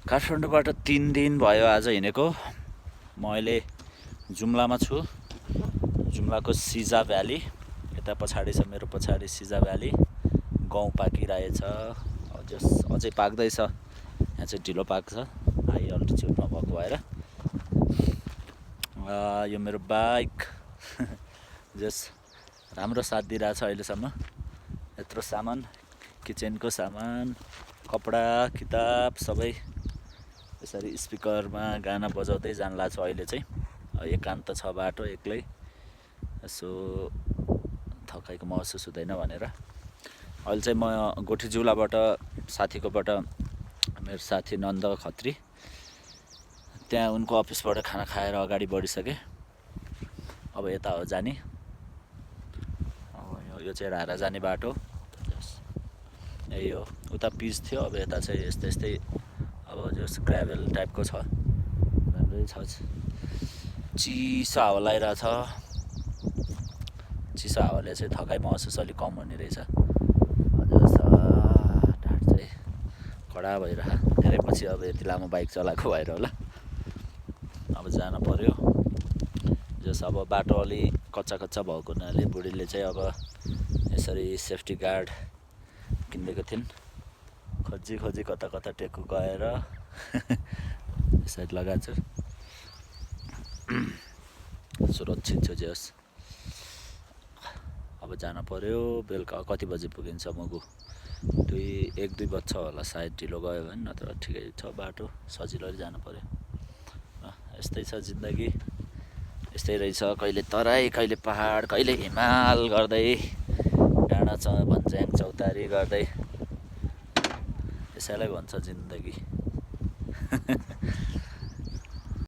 काठमाडौँबाट 3 दिन भयो आज हिँडेको। म अहिले जुम्लामा छु। जुम्लाको सिजा भ्याली यता पछाडि छ, मेरो पछाडि सिजा भ्याली। गहुँ पाकिरहेछ, अझै पाक्दैछ। यहाँ चाहिँ ढिलो पाक्छ हाई अल्टिच्युडमा भएको भएर। यो मेरो बाइक जस राम्रो साथ दिइरहेछ अहिलेसम्म। यत्रो सामान, किचनको सामान, कपडा, किताब सबै यसरी स्पिकरमा गाना बजाउँदै जान लाग्छ। अहिले चाहिँ एकान्त छ बाटो, एक्लै, यसो थकाइको महसुस हुँदैन भनेर। अहिले चाहिँ म गोठीजुलाबाट साथीकोबाट, मेरो साथी नन्द खत्री, त्यहाँ उनको अफिसबाट खाना खाएर अगाडि बढिसकेँ। अब यता हो जाने। यो चाहिँ रारा जाने बाटो, यही हो। उता पिच थियो, अब यता चाहिँ यस्तै यस्तै अब जस ग्राभल टाइपको छ। राम्रै छ, चिसो हावा लगाइरहेछ। चिसो हावाले चाहिँ थकाइ महसुस अलिक कम हुने रहेछ। ढाड चाहिँ कडा भइरह, धेरै पछि अब यति लामो बाइक चलाएको भएर होला। अब जान पर्यो। जस अब बाटो अलि कच्चा कच्चा भएको हुनाले बुढीले चाहिँ अब यसरी सेफ्टी गार्ड किनिदिएको थिइन्। खोजी खोजी कता कता टेकु गएर यसरी लगाएको छु, सुरक्षित छु जे होस्। अब जान पर्यो। बेलुका कति बजी पुगिन्छ मगु? 1-2 बज्छ होला सायद, ढिलो गयो भने। नत्र ठिकै छ बाटो, सजिलोले जानु पर्यो। यस्तै छ जिन्दगी, यस्तै रहेछ। कहिले तराई, कहिले पहाड, कहिले हिमाल गर्दै, डाँडा भन्ज्याङ चौतारी गर्दै, यसैलाई भन्छ जिन्दगी।